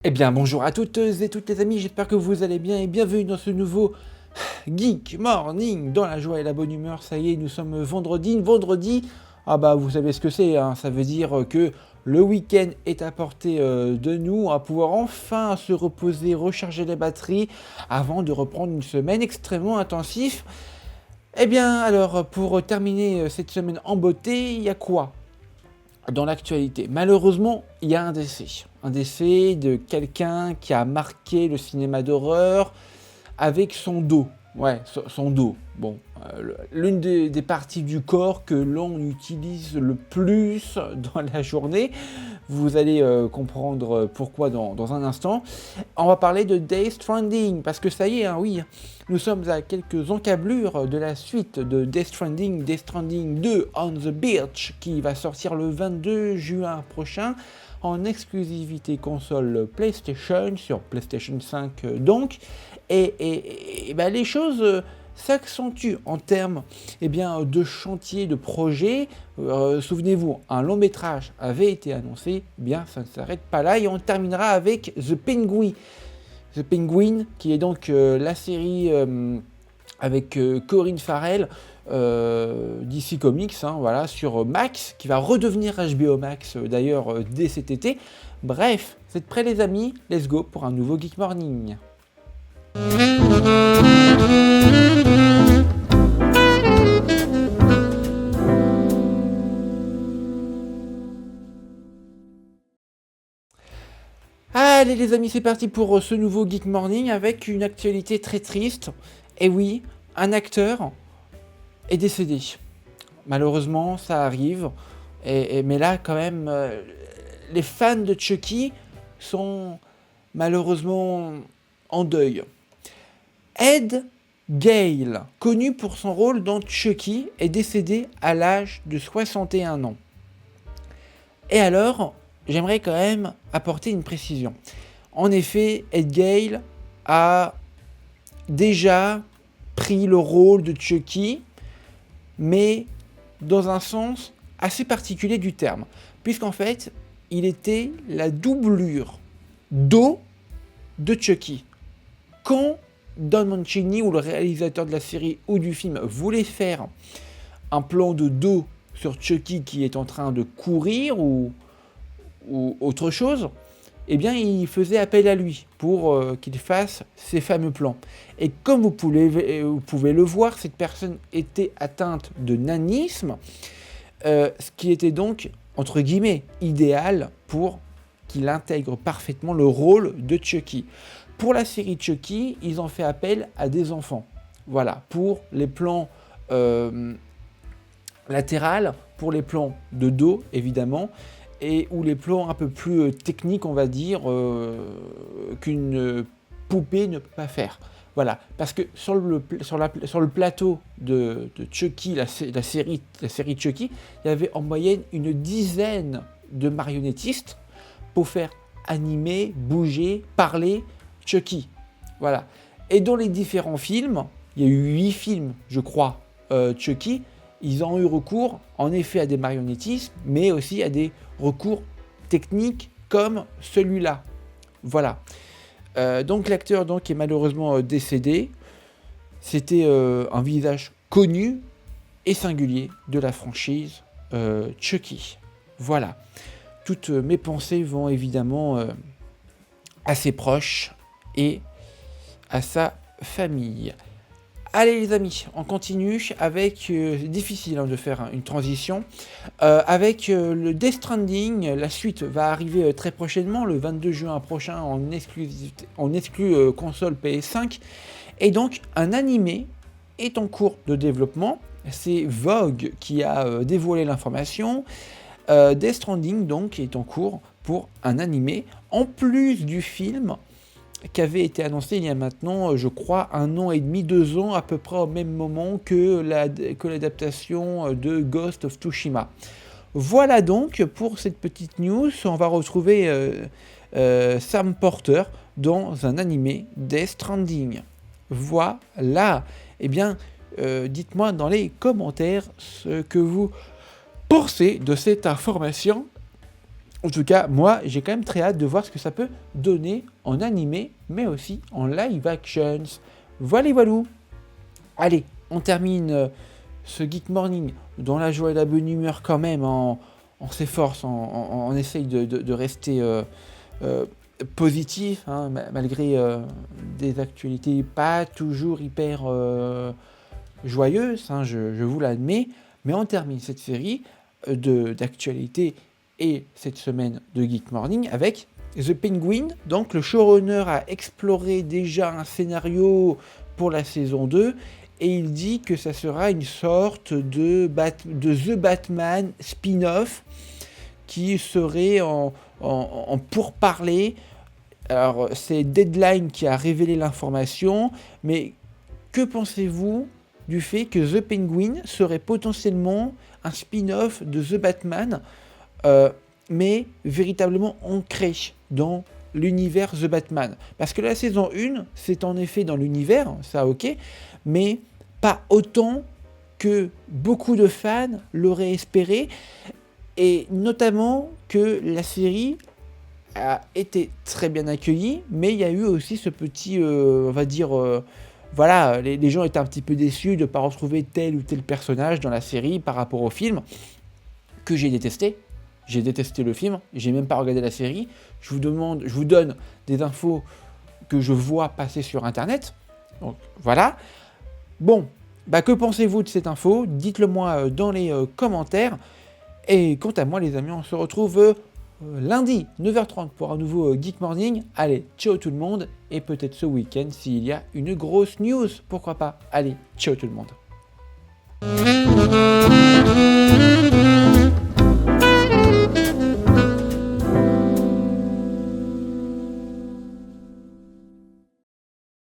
Eh bien, bonjour à toutes et toutes les amis, j'espère que vous allez bien et bienvenue dans ce nouveau Geek Morning dans la joie et la bonne humeur. Ça y est, nous sommes vendredi. Vendredi, ah bah vous savez ce que c'est, hein, ça veut dire que le week-end est à portée de nous, on va pouvoir enfin se reposer, recharger les batteries avant de reprendre une semaine extrêmement intensive. Eh bien, alors, pour terminer cette semaine en beauté, il y a quoi dans l'actualité? Malheureusement, il y a un décès. Un décès de quelqu'un qui a marqué le cinéma d'horreur avec son dos. Ouais, son dos. Bon, l'une des parties du corps que l'on utilise le plus dans la journée. Vous allez comprendre pourquoi dans un instant. On va parler de Death Stranding, parce que ça y est, hein, oui, nous sommes à quelques encablures de la suite de Death Stranding 2 on the Beach, qui va sortir le 22 juin prochain en exclusivité console PlayStation, sur PlayStation 5 donc, et bah, les choses s'accentuent en termes de chantier, de projet. Souvenez-vous, un long métrage avait été annoncé, bien ça ne s'arrête pas là, et on terminera avec The Penguin, qui est donc la série avec Corinne Farrell, DC Comics, hein, voilà, sur Max, qui va redevenir HBO Max d'ailleurs dès cet été. Bref, vous êtes prêts les amis? Let's go pour un nouveau Geek Morning. Allez les amis, c'est parti pour ce nouveau Geek Morning avec une actualité très triste. Et oui, un acteur est décédé. Malheureusement, ça arrive. Mais là, quand même, les fans de Chucky sont malheureusement en deuil. Ed Gale, connu pour son rôle dans Chucky, est décédé à l'âge de 61 ans. Et alors, j'aimerais quand même apporter une précision. En effet, Ed Gale a déjà pris le rôle de Chucky, mais dans un sens assez particulier du terme, puisqu'en fait, il était la doublure dos de Chucky. Quand Don Mancini, ou le réalisateur de la série ou du film, voulait faire un plan de dos sur Chucky qui est en train de courir ou autre chose, eh bien, il faisait appel à lui pour qu'il fasse ces fameux plans. Et comme vous pouvez le voir, cette personne était atteinte de nanisme, ce qui était donc, entre guillemets, idéal pour qu'il intègre parfaitement le rôle de Chucky. Pour la série Chucky, ils ont fait appel à des enfants. Voilà, pour les plans latérales, pour les plans de dos, évidemment, et ou les plans un peu plus techniques, on va dire, qu'une poupée ne peut pas faire. Voilà, parce que sur le plateau de Chucky, la série Chucky, il y avait en moyenne une dizaine de marionnettistes pour faire animer, bouger, parler Chucky. Voilà. Et dans les différents films, il y a eu 8 films, je crois, Chucky, ils ont eu recours en effet à des marionnettistes, mais aussi à des recours techniques comme celui-là. Voilà. Donc l'acteur est malheureusement décédé. C'était un visage connu et singulier de la franchise Chucky. Voilà. Toutes mes pensées vont évidemment à ses proches et à sa famille. Allez les amis, on continue avec, difficile de faire une transition, avec le Death Stranding. La suite va arriver très prochainement, le 22 juin prochain en exclu console PS5, et donc un animé est en cours de développement. C'est Vogue qui a dévoilé l'information. Death Stranding donc est en cours pour un animé, en plus du film qui avait été annoncé il y a maintenant, je crois, 1 an et demi, 2 ans, à peu près au même moment que l'adaptation de Ghost of Tsushima. Voilà donc pour cette petite news. On va retrouver Sam Porter dans un animé Death Stranding. Voilà. Eh bien, dites-moi dans les commentaires ce que vous pensez de cette information. En tout cas, moi, j'ai quand même très hâte de voir ce que ça peut donner en animé, mais aussi en live actions. Voilà, voilou. Allez, on termine ce Geek Morning dans la joie et la bonne humeur quand même, on s'efforce, on essaye de rester positif, hein, malgré des actualités pas toujours hyper joyeuses, hein, je vous l'admets, mais on termine cette série d'actualités et cette semaine de Geek Morning avec The Penguin. Donc le showrunner a exploré déjà un scénario pour la saison 2 et il dit que ça sera une sorte de The Batman spin-off qui serait en pourparlers. Alors c'est Deadline qui a révélé l'information, mais que pensez-vous du fait que The Penguin serait potentiellement un spin-off de The Batman, mais véritablement ancré dans l'univers The Batman? Parce que la saison 1, c'est en effet dans l'univers, ça ok, mais pas autant que beaucoup de fans l'auraient espéré, et notamment que la série a été très bien accueillie, mais il y a eu aussi ce petit, on va dire, voilà, les gens étaient un petit peu déçus de ne pas retrouver tel ou tel personnage dans la série par rapport au film, que j'ai détesté. J'ai détesté le film, j'ai même pas regardé la série. Je vous donne des infos que je vois passer sur internet. Donc voilà. Bon, bah que pensez-vous de cette info? Dites-le moi dans les commentaires. Et quant à moi les amis, on se retrouve lundi 9h30 pour un nouveau Geek Morning. Allez, ciao tout le monde, et peut-être ce week-end s'il y a une grosse news, pourquoi pas. Allez, ciao tout le monde.